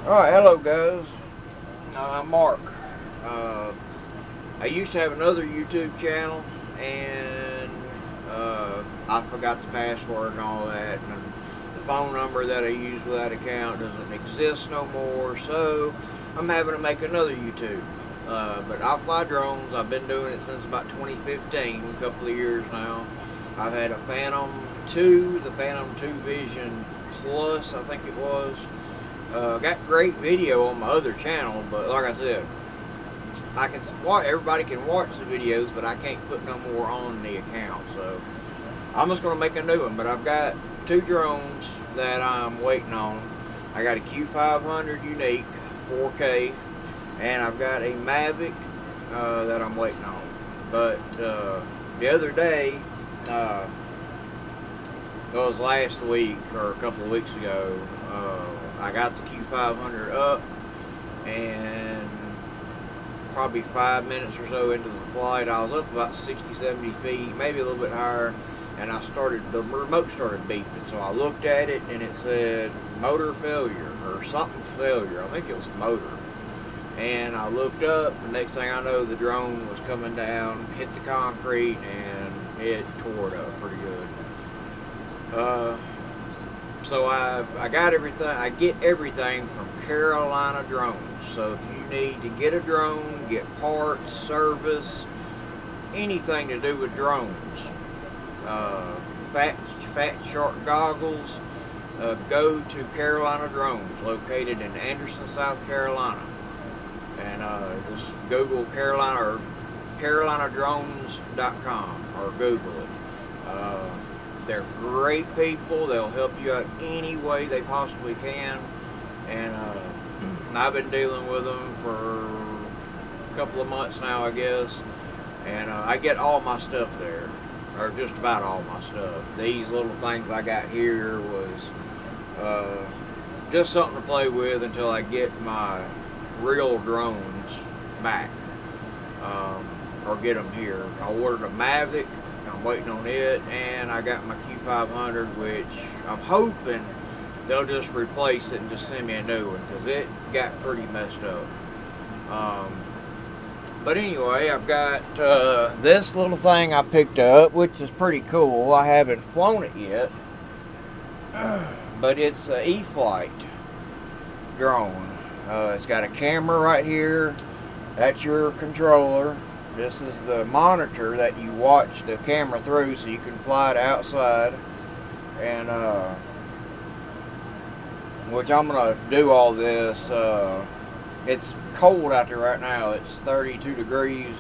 Alright, hello guys. I'm Mark. I used to have another YouTube channel, and I forgot the password and all that, and the phone number that I used with that account doesn't exist no more, so I'm having to make another YouTube. But I fly drones. I've been doing it since about 2015, a couple of years now. I've had a Phantom 2, the Phantom 2 Vision Plus, I think it was. Got great video on my other channel, but like I said, everybody can watch the videos, but I can't put no more on the account, so I'm just going to make a new one. But I've got two drones that I'm waiting on. I got a Q500 Unique 4K, and I've got a Mavic that I'm waiting on. But the other day, it was last week or a couple of weeks ago, I got the Q500 up, and probably 5 minutes or so into the flight, I was up about 60-70 feet, maybe a little bit higher, and the remote started beeping. So I looked at it, and it said motor failure or something failure. I think it was motor. And I looked up, the next thing I know, the drone was coming down, hit the concrete, and it tore it up pretty good. So I got everything. I get everything from Carolina Drones. So if you need to get a drone, get parts, service, anything to do with drones, fat shark goggles, go to Carolina Drones, located in Anderson, South Carolina, and just Google Carolina or CarolinaDrones.com or Google it. They're great people. They'll help you out any way they possibly can, and I've been dealing with them for a couple of months now, I guess, and I get all my stuff there, or just about all my stuff. These little things I got here was just something to play with until I get my real drones back, or get them here. I ordered a Mavic. I'm waiting on it, and I got my Q500, which I'm hoping they'll just replace it and just send me a new one, because it got pretty messed up. But anyway, I've got this little thing I picked up, which is pretty cool. I haven't flown it yet, but it's an E-Flight drone. It's got a camera right here. That's your controller. This is the monitor that you watch the camera through, so you can fly it outside. And which I'm gonna do all this. It's cold out there right now. It's 32 degrees.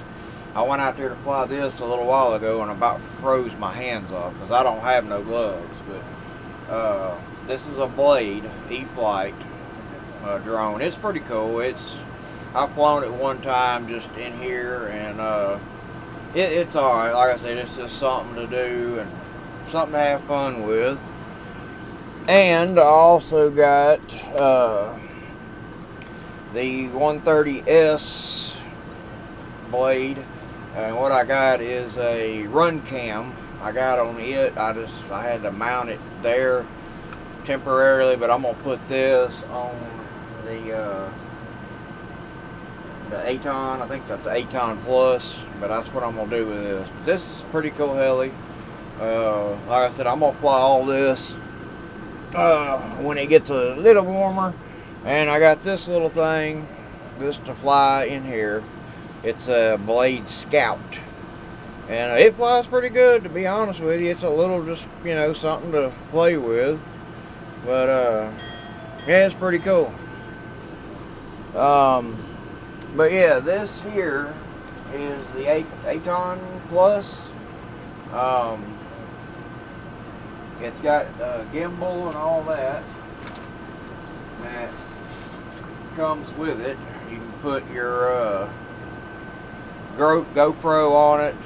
I went out there to fly this a little while ago and about froze my hands off because I don't have no gloves. But this is a Blade E-Flight drone. It's pretty cool. I've flown it one time just in here, and it's alright. Like I said, it's just something to do and something to have fun with. And I also got the 130S Blade, and what I got is a run cam. I got on it. I had to mount it there temporarily, but I'm gonna put this on the Aton. I think that's Aton Plus, but that's what I'm gonna do with this. But this is a pretty cool heli. Like I said, I'm gonna fly all this when it gets a little warmer. And I got this little thing just to fly in here. It's a Blade Scout, and it flies pretty good, to be honest with you. It's a little, just, you know, something to play with, but yeah, it's pretty cool. But yeah, this here is the Aton Plus. It's got gimbal and all that comes with it. You can put your GoPro on it,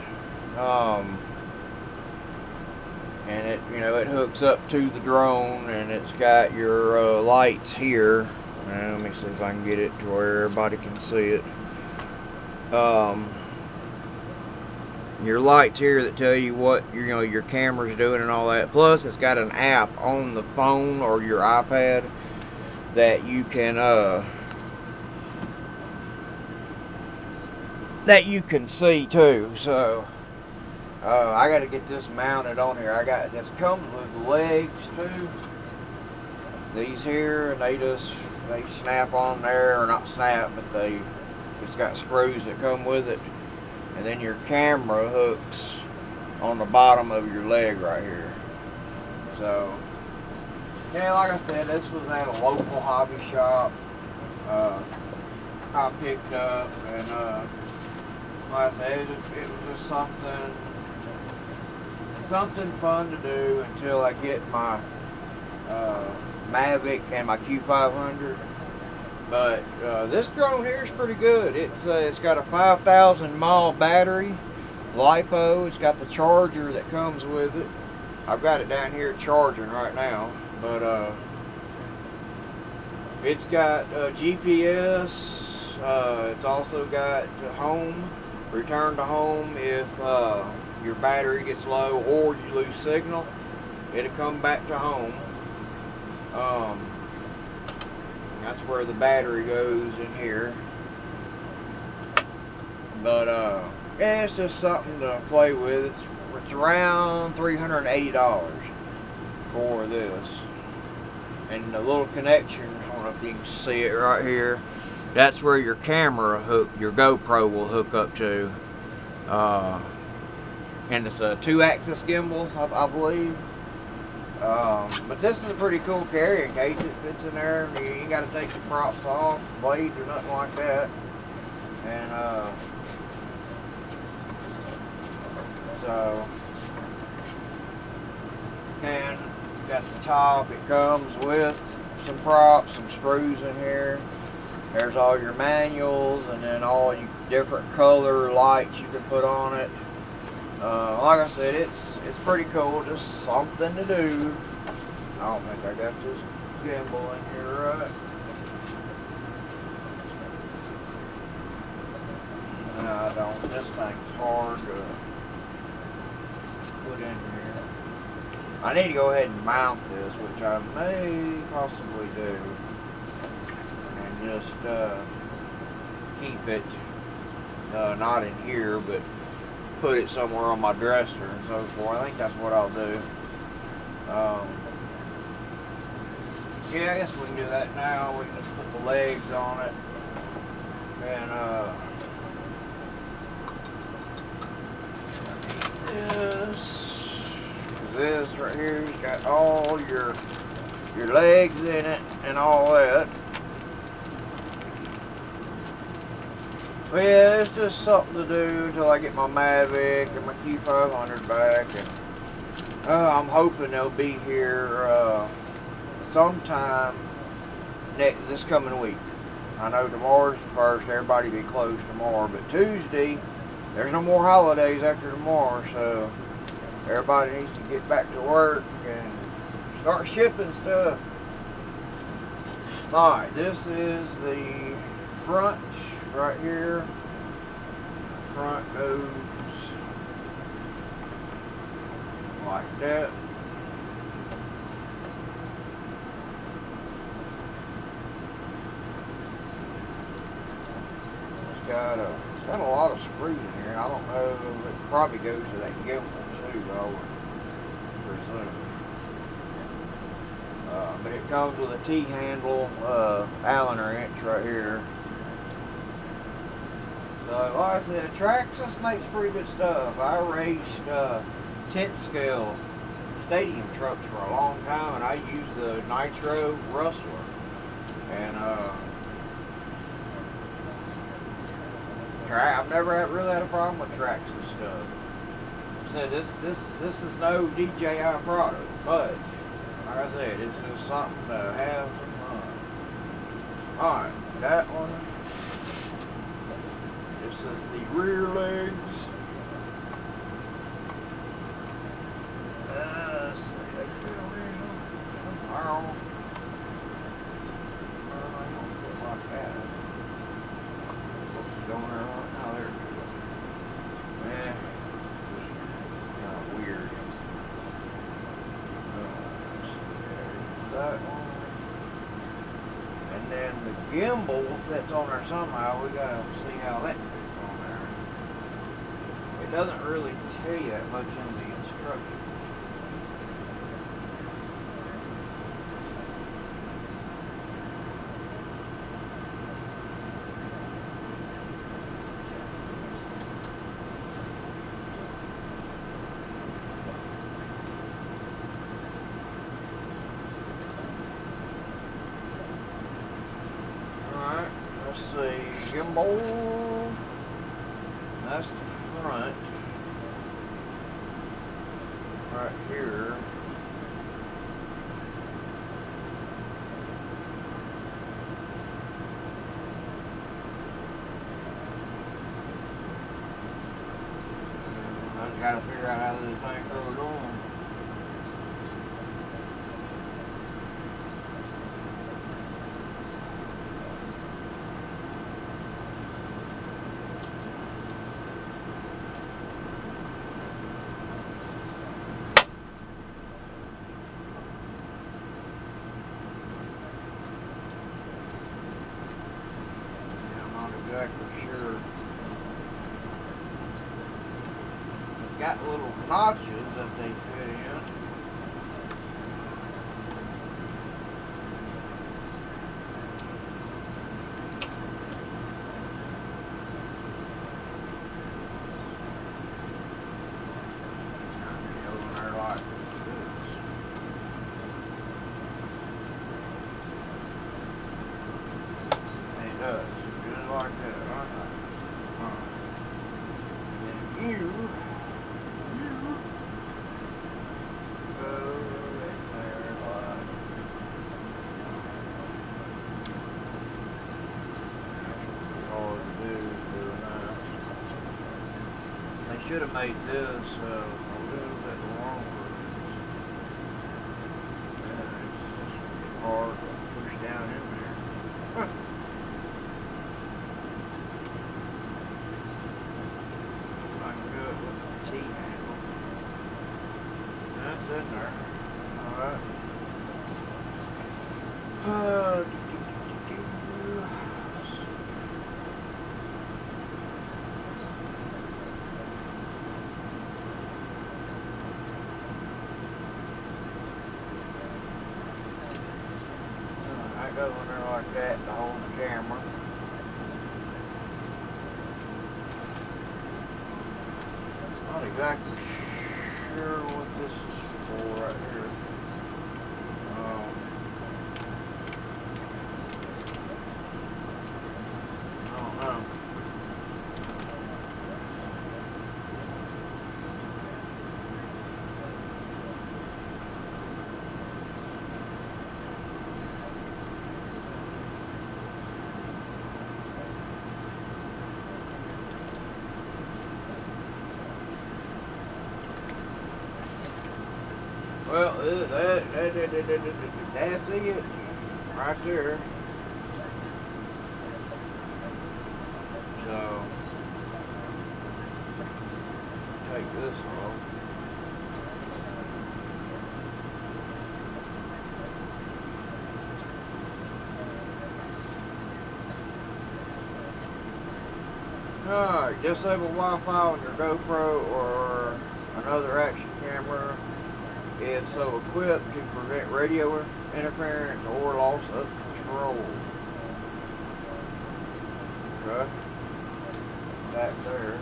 and it, you know, it hooks up to the drone, and it's got your lights here. Let me see if I can get it to where everybody can see it. Your lights here that tell you what your camera's doing and all that. Plus, it's got an app on the phone or your iPad that you can see too. So I got to get this mounted on here. This comes with legs too. These here, and they snap on there, or not snap, but it's got screws that come with it, and then your camera hooks on the bottom of your leg right here. So yeah, like I said, this was at a local hobby shop. I picked up, and like I said, it was just something fun to do until I get my Mavic and my Q500. But this drone here is pretty good. It's got a 5,000 mile battery, LiPo. It's got the charger that comes with it. I've got it down here charging right now, but it's got GPS. It's also got home, return to home if your battery gets low or you lose signal. It'll come back to home. That's where the battery goes in here. But yeah, it's just something to play with. It's around $380 for this. And the little connection, I don't know if you can see it right here, that's where your camera hook, your GoPro will hook up to. And it's a 2-axis gimbal, I believe. But this is a pretty cool carrying case. It fits in there. You ain't got to take the props off, blades or nothing like that. And so, and got the top. It comes with some props, some screws in here. There's all your manuals, and then all your different color lights you can put on it. Like I said, it's pretty cool. Just something to do. I don't think I got this gimbal in here right. No, I don't. This thing's hard to put in here. I need to go ahead and mount this, which I may possibly do, and just keep it not in here, but put it somewhere on my dresser and so forth. I think that's what I'll do. Yeah, I guess we can do that now. We can just put the legs on it, and this right here, you got all your legs in it and all that. But yeah, it's just something to do until I get my Mavic and my Q500 back, and I'm hoping they'll be here sometime this coming week. I know tomorrow's the 1st, everybody be closed tomorrow, but Tuesday, there's no more holidays after tomorrow, so everybody needs to get back to work and start shipping stuff. Alright, this is the front right here. Front goes like that. It's got a lot of screws in here. I don't know, it probably goes to that gimbal too, I would presume. But it comes with a T-handle, Allen wrench right here. So, like I said, Traxxas makes pretty good stuff. I raced 10th scale stadium trucks for a long time, and I used the Nitro Rustler. And I've never really had a problem with Traxxas stuff. So this is no DJI product, but like I said, it's just something to have some fun. Alright, that one. This is the rear legs. Let's see, they feel in somehow. I don't feel like that. What's going on right now? There it goes. Yeah, just kind of weird. Let's see, that one. And then the gimbal fits on there somehow. We gotta see how that fits on there. It doesn't really tell you that much in the instructions. Let's see, gimbal, that's the front, right here. I just gotta figure out how this thing goes on. Exactly sure. It's got little notches that they fit in. It goes in there like this. And it does. Just like that. And you go in there like that's hard to do doing that. They should have made this a little bit longer. It's hard to push down in there. T-handle. That's in there. Alright. I go in there like that to hold the camera. Not exactly sure what this is for right here. I don't know. Well, that's it right there. So, take this off. Alright, disable Wi-Fi on your GoPro or another action camera. It's so equipped to prevent radio interference or loss of control. Okay. That there.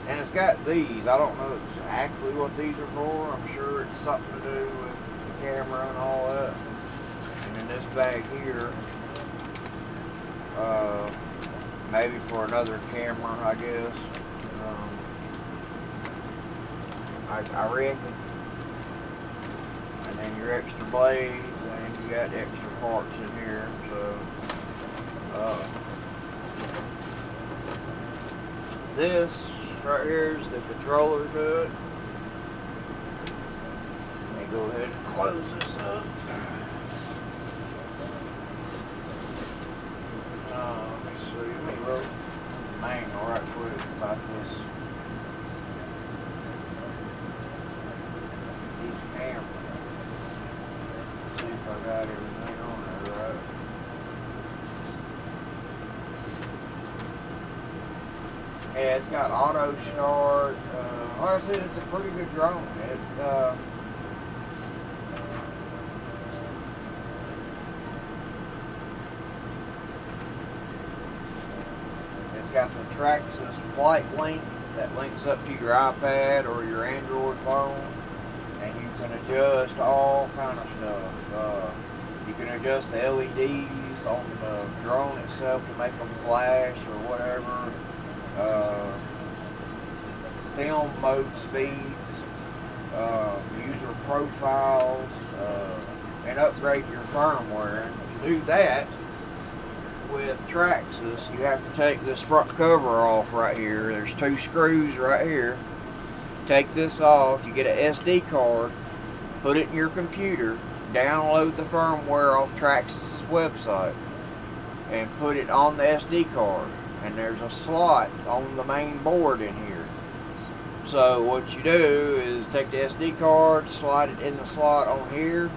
And it's got these. I don't know exactly what these are for. I'm sure it's something to do with the camera and all that. And then this bag here, maybe for another camera, I guess. I reckon. And then your extra blades, and you got extra parts in here. So, this right here is the controller to it. Let me go ahead and close this up. Let me see. Let me look manual right quick about this. These cameras. See if I got everything on there right. Yeah, it's got auto start. Like I said, it's a pretty good drone. It's got the Traxxas flight link that links up to your iPad or your Android phone, and you can adjust all kind of stuff. You can adjust the LEDs on the drone itself to make them flash or whatever. Film mode speeds, user profiles, and upgrade your firmware. And to do that with Traxxas, you have to take this front cover off right here. There's two screws right here. Take this off, you get an SD card, put it in your computer, download the firmware off Traxxas' website, and put it on the SD card. And there's a slot on the main board in here. So what you do is take the SD card, slide it in the slot on here,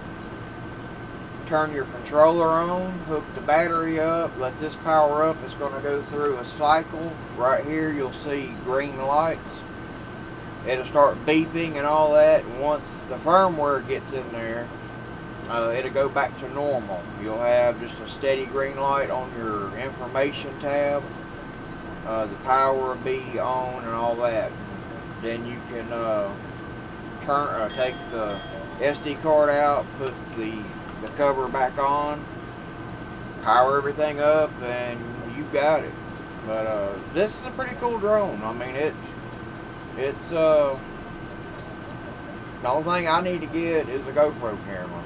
turn your controller on, hook the battery up, let this power up. It's going to go through a cycle. Right here you'll see green lights. It'll start beeping and all that, and once the firmware gets in there, it'll go back to normal. You'll have just a steady green light on your information tab. The power will be on and all that. Then you can take the SD card out, put the cover back on, power everything up, and you got it. But this is a pretty cool drone. I mean, it's the only thing I need to get is a GoPro camera,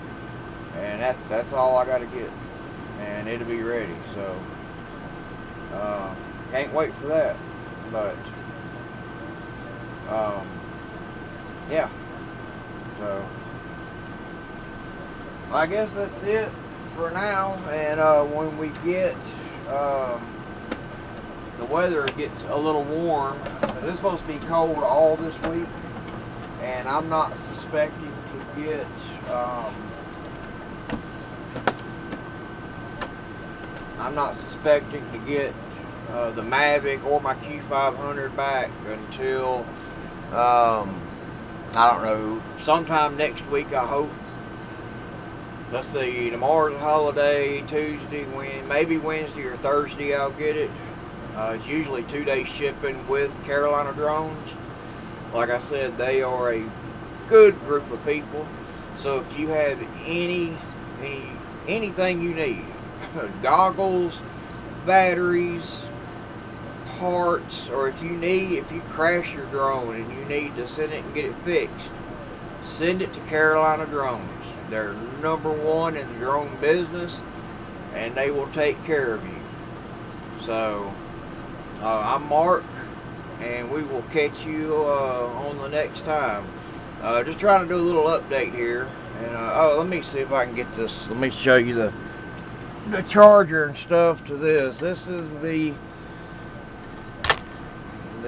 and that's all I got to get, and it'll be ready. So can't wait for that. But yeah, so I guess that's it for now. And when we get the weather gets a little warm, it's supposed to be cold all this week, and I'm not suspecting to get the Mavic or my Q500 back until I don't know, sometime next week, I hope. Let's see, tomorrow's a holiday, Tuesday, maybe Wednesday or Thursday I'll get it. It's usually 2-day shipping with Carolina Drones. Like I said, they are a good group of people. So if you have anything you need, goggles, batteries, parts, or if you crash your drone and you need to send it and get it fixed, send it to Carolina Drones. They're #1 in the drone business, and they will take care of you. So I'm Mark, and we will catch you on the next time. Just trying to do a little update here. And oh, let me see if I can get this. Let me show you the charger and stuff to this. This is the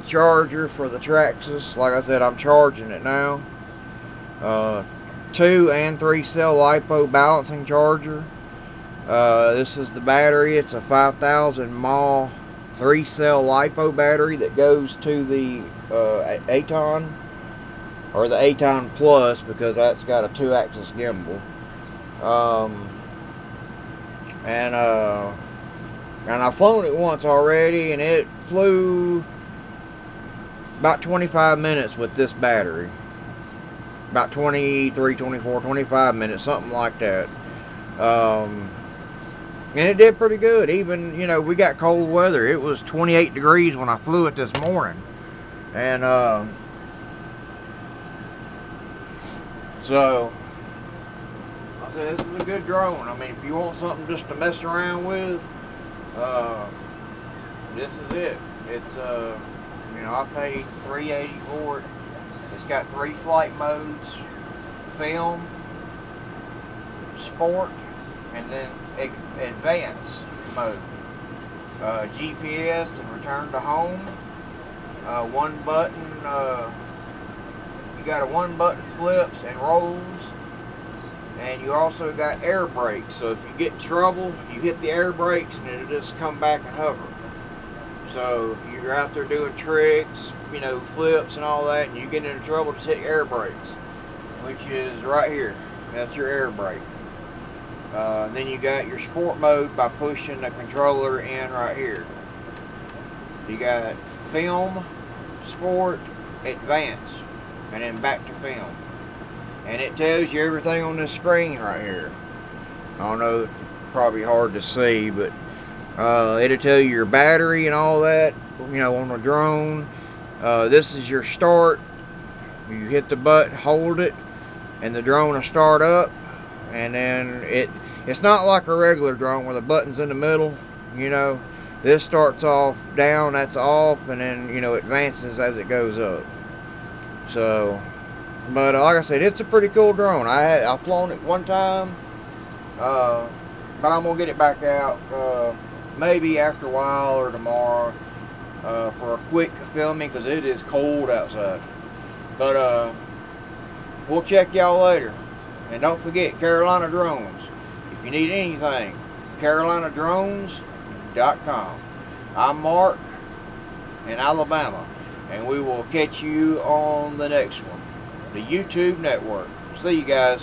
charger for the Traxxas. Like I said, I'm charging it now. 2 and 3 cell LiPo balancing charger. This is the battery. It's a 5,000 mAh 3 cell LiPo battery that goes to the Aton, or the Aton Plus, because that's got a 2-axis gimbal. And I've flown it once already, and it flew about 25 minutes with this battery. About 23, 24, 25 minutes, something like that. And it did pretty good. Even, you know, we got cold weather. It was 28 degrees when I flew it this morning. And so I said, this is a good drone. I mean, if you want something just to mess around with, this is it. It's you know, I paid $380 for it. It's got 3 flight modes: film, sport, and then advanced mode. GPS and return to home. One button. You got a 1-button flips and rolls, and you also got air brakes. So if you get in trouble, you hit the air brakes and it'll just come back and hover. So if you're out there doing tricks, you know, flips and all that, and you get into trouble, just hit air brakes, which is right here. That's your air brake. Then you got your sport mode by pushing the controller in right here. You got film, sport, advance, and then back to film. And it tells you everything on this screen right here. I don't know, it's probably hard to see, but it'll tell you your battery and all that, you know, on the drone. This is your start. You hit the button, hold it, and the drone will start up. And then it's not like a regular drone where the button's in the middle, you know. This starts off down, that's off, and then, you know, advances as it goes up. So, but like I said, it's a pretty cool drone. I've flown it one time, but I'm gonna get it back out maybe after a while or tomorrow for a quick filming, because it is cold outside. But we'll check y'all later. And don't forget, Carolina Drones. If you need anything, carolinadrones.com. I'm Mark in Alabama, and we will catch you on the next one, the YouTube network. See you guys.